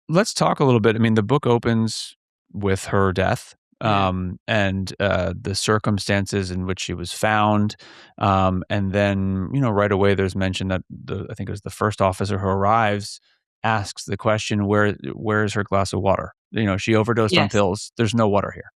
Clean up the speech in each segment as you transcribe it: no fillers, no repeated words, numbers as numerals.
let's talk a little bit. I mean, the book opens with her death, Yeah. and the circumstances in which she was found, and then right away there's mention that I think it was the first officer who arrives asks the question, where is her glass of water? She overdosed on Yes. pills. There's no water here.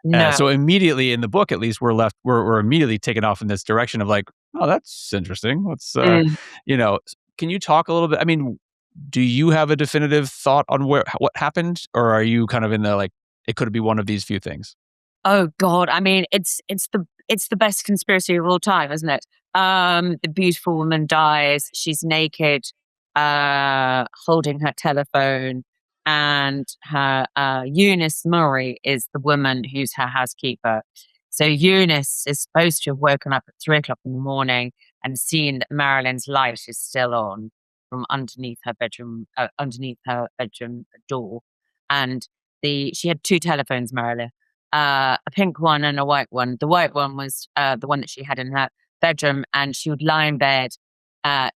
No. So immediately in the book, at least, we're immediately taken off in this direction of like, oh, that's interesting. Let's, Mm. you know, can you talk a little bit? I mean, do you have a definitive thought on what happened, or are you kind of in the like, it could be one of these few things? Oh God. I mean, it's the best conspiracy of all time, isn't it? The beautiful woman dies. She's naked, holding her telephone, and her Eunice Murray is the woman who's her housekeeper. So Eunice is supposed to have woken up at 3 o'clock in the morning and seen that Marilyn's light is still on from underneath her bedroom door, and she had two telephones, Marilyn, a pink one and a white one. The white one was the one that she had in her bedroom, and she would lie in bed,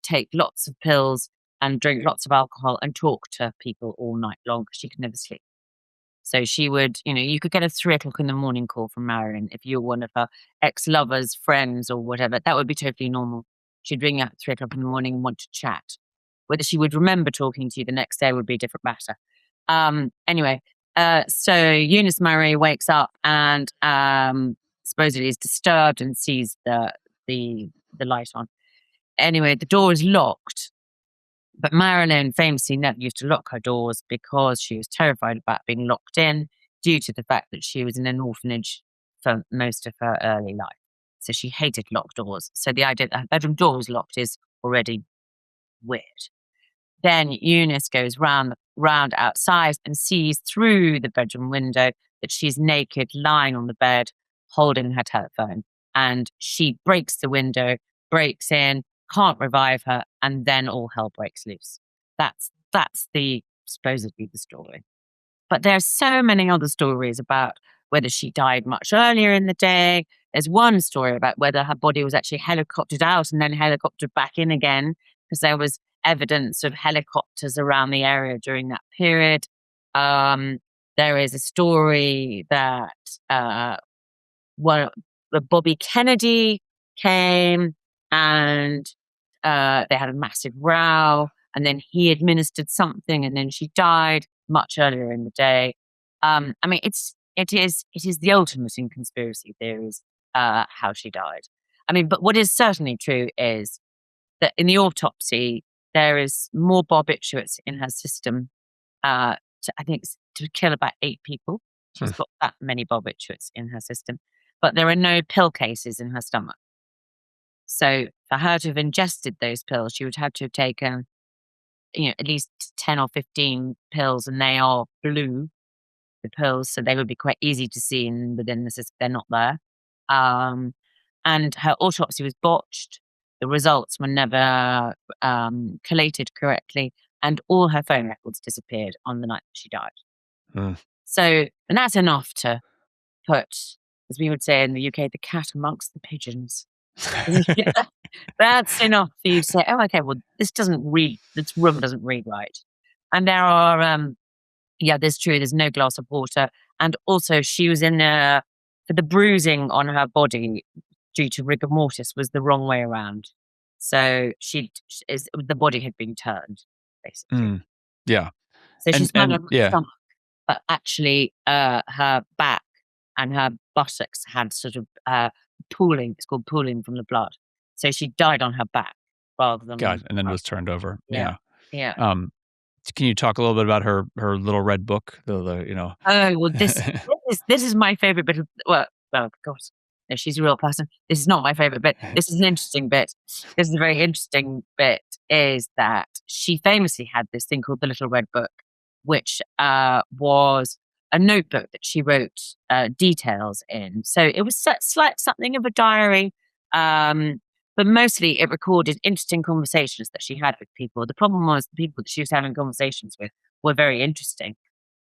take lots of pills, and drink lots of alcohol and talk to people all night long because she could never sleep. So she would, you could get a 3 o'clock in the morning call from Marilyn if you're one of her ex-lovers, friends, or whatever. That would be totally normal. She'd ring you at 3 o'clock in the morning and want to chat. Whether she would remember talking to you the next day would be a different matter. Anyway, so Eunice Murray wakes up and supposedly is disturbed and sees the light on. Anyway, the door is locked, but Marilyn famously never used to lock her doors because she was terrified about being locked in due to the fact that she was in an orphanage for most of her early life. So she hated locked doors. So the idea that her bedroom door was locked is already weird. Then Eunice goes round outside and sees through the bedroom window that she's naked, lying on the bed, holding her telephone. And she breaks the window, breaks in, can't revive her, and then all hell breaks loose. That's the supposedly the story. But there are so many other stories about whether she died much earlier in the day. There's one story about whether her body was actually helicoptered out and then helicoptered back in again, because there was evidence of helicopters around the area during that period. Um, there is a story that one Bobby Kennedy came and they had a massive row, and then he administered something, and then she died much earlier in the day. I mean, it is the ultimate in conspiracy theories, how she died. I mean, but what is certainly true is that in the autopsy there is more barbiturates in her system. I think to kill about 8 people. Hmm. She's got that many barbiturates in her system, but there are no pill cases in her stomach. So for her to have ingested those pills, she would have to have taken, at least 10 or 15 pills, and they are blue, the pills, so they would be quite easy to see within the system. They're not there. Um, and her autopsy was botched. The results were never collated correctly, and all her phone records disappeared on the night that she died. Hmm. So, and that's enough to put, as we would say in the UK, the cat amongst the pigeons. That's enough for you to say, oh, okay, well, this room doesn't read right. And there are, yeah, that's true, there's no glass of water. And also she was for the bruising on her body due to rigor mortis was the wrong way around. So the body had been turned, basically. Mm. Yeah. So And she's found on her yeah. stomach, but actually her back and her buttocks had sort of pooling. It's called pooling from the blood. So she died on her back rather than on God, and then her. was turned over. Yeah, Yeah. yeah. Um, can you talk a little bit about her little red book? The. Oh well, this is my favorite bit of well, God, no, she's a real person. This is not my favorite bit. This is an interesting bit. This is a very interesting bit. Is that she famously had this thing called the Little Red Book, which was a notebook that she wrote details in. So it was slight something of a diary, but mostly it recorded interesting conversations that she had with people. The problem was the people that she was having conversations with were very interesting.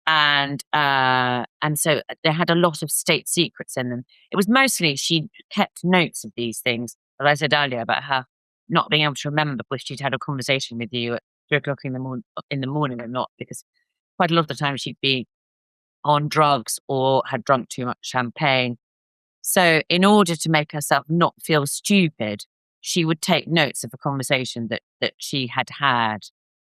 And so they had a lot of state secrets in them. It was mostly she kept notes of these things, as I said earlier, about her not being able to remember if she'd had a conversation with you at 3 o'clock in the morning or not, because quite a lot of the time she'd be on drugs or had drunk too much champagne. So in order to make herself not feel stupid, she would take notes of a conversation that she had had.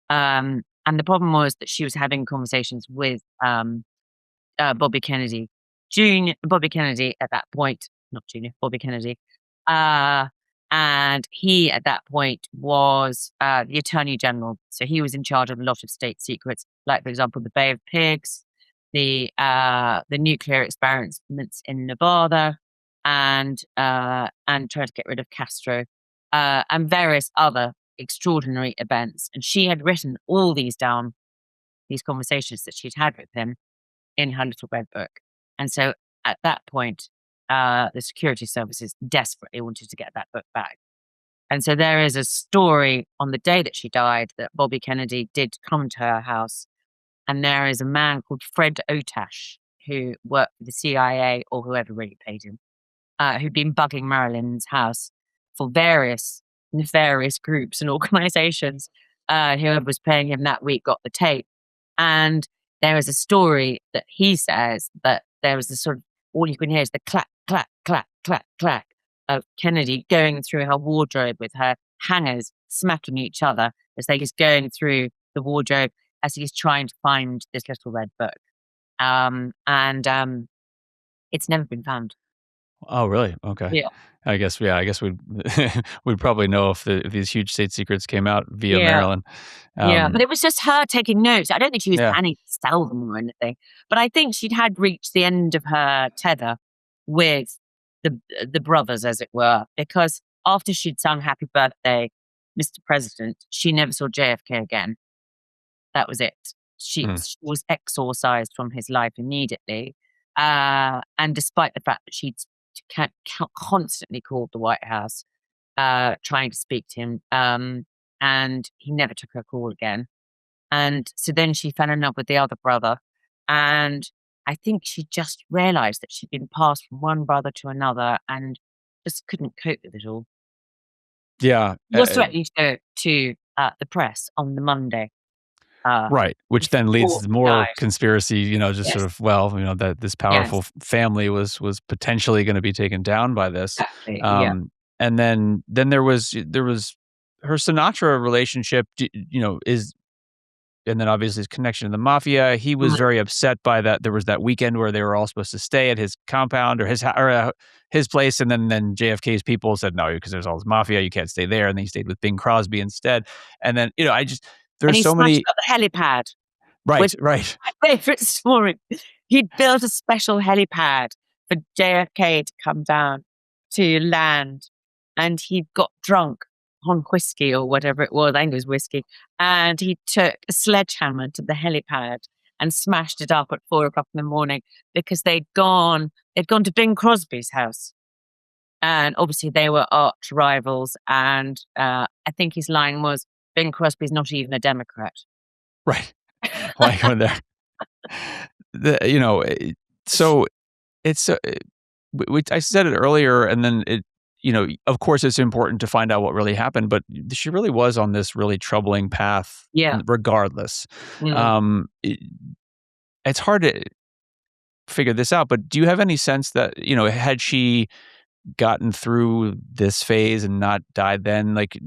And the problem was that she was having conversations with Bobby Kennedy Junior, Bobby Kennedy at that point, not Junior, Bobby Kennedy, uh, and he at that point was the Attorney General. So he was in charge of a lot of state secrets, like for example the Bay of Pigs, the nuclear experiments in Nevada, and trying to get rid of Castro, and various other extraordinary events. And she had written all these down, these conversations that she'd had with him in her little red book. And so at that point, the security services desperately wanted to get that book back. And so there is a story on the day that she died that Bobby Kennedy did come to her house. And there is a man called Fred Otash, who worked for the CIA or whoever really paid him, who'd been bugging Marilyn's house for various nefarious groups and organizations. Whoever was paying him that week got the tape. And there is a story that he says that there was this sort of, all you can hear is the clack, clack, clack, clack, clack of Kennedy going through her wardrobe with her hangers smacking each other as they just going through the wardrobe as he's trying to find this little red book. And it's never been found. Oh, really? Okay. Yeah. I guess we'd we'd probably know if these huge state secrets came out via Yeah. Maryland. Yeah, but Um, it was just her taking notes. I don't think she was yeah. planning to sell them or anything, but I think she'd had reached the end of her tether with the brothers, as it were, because after she'd sung "Happy Birthday, Mr. President," she never saw JFK again. That was it. Mm. She was exorcised from his life immediately, and despite the fact that she'd constantly called the White House, trying to speak to him, and he never took her call again. And so then she fell in love with the other brother. And I think she just realized that she'd been passed from one brother to another and just couldn't cope with it all. Yeah. She was threatening to go to the press on the Monday Right, which then leads before to she more died. conspiracy, just sort Yes, of, well, that this powerful yes, family was potentially gonna be taken down by this. exactly. Yeah. And then there was her Sinatra relationship, is and then obviously his connection to the mafia. He was Mm. very upset by that. There was that weekend where they were all supposed to stay at his compound or his place, and then JFK's people said no because there's all this mafia. You can't stay there, and then he stayed with Bing Crosby instead. And then I just And there's he so smashed many. up the helipad, which Right, right. my favorite story. He'd built a special helipad for JFK to come down to land, and he got drunk on whiskey or whatever it was. I think it was whiskey. And he took a sledgehammer to the helipad and smashed it up at 4 o'clock in the morning because they'd gone to Bing Crosby's house. And obviously they were arch rivals. And I think his line was, Bing Crosby's not even a Democrat. Right. Why go there? So it's, I said it earlier, and then of course, it's important to find out what really happened, but she really was on this really troubling path Yeah. regardless. Mm. It's hard to figure this out, but do you have any sense that, had she gotten through this phase and not died then, like,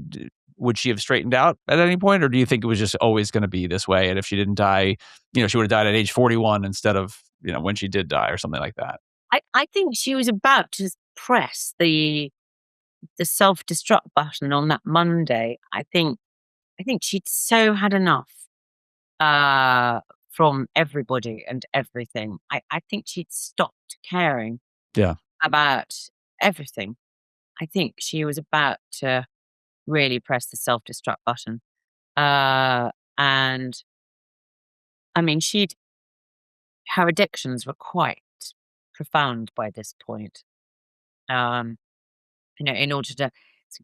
would she have straightened out at any point, or do you think it was just always gonna be this way, and if she didn't die, she would've died at age 41 instead of, when she did die or something like that? I think she was about to press the self-destruct button on that Monday. I think she'd so had enough uh, from everybody and everything. I think she'd stopped caring Yeah. about everything. I think she was about to really press the self-destruct button. And I mean, her addictions were quite profound by this point. Um, in order to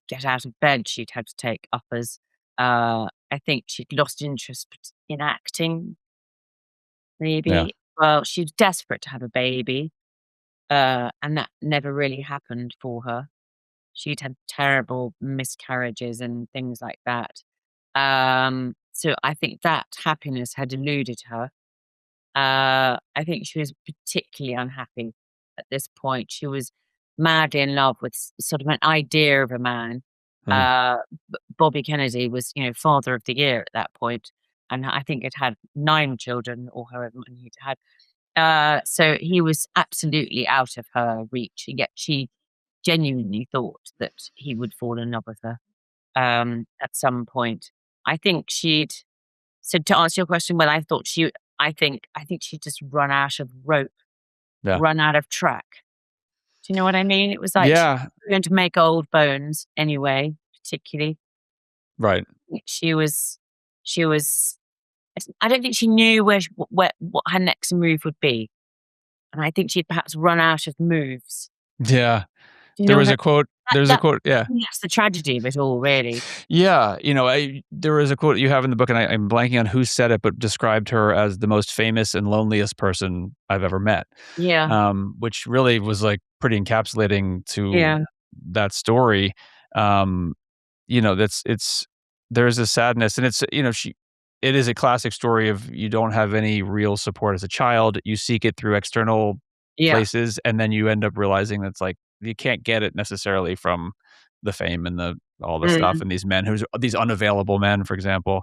get out of bed, she'd had to take uppers. I think she'd lost interest in acting, Yeah. maybe. Well, she was desperate to have a baby, and that never really happened for her. She'd had terrible miscarriages and things like that. So I think that happiness had eluded her. I think she was particularly unhappy at this point. She was madly in love with sort of an idea of a man. Mm, Bobby Kennedy was, father of the year at that point, and I think it had 9 children or however many he'd had. So he was absolutely out of her reach, and yet she genuinely thought that he would fall in love with her at some point. I think she'd so to answer your question, well, I think she'd just run out of rope, yeah. run out of track. Do you know what I mean? It was like she Yeah, was going to make old bones anyway, particularly. right. She was I don't think she knew where what her next move would be, and I think she'd perhaps run out of moves. Yeah. Do you There know what was I a quote there's a that quote yeah. that's the tragedy of it all, really. Yeah, there was a quote you have in the book, and I'm blanking on who said it, but described her as the most famous and loneliest person I've ever met, Yeah, which really was, like, pretty encapsulating to yeah, that story. Um, that's there's a sadness, and it is a classic story of you don't have any real support as a child, you seek it through external yeah. places, and then you end up realizing that's, like, you can't get it necessarily from the fame and all the stuff Mm. and these men these unavailable men, for example.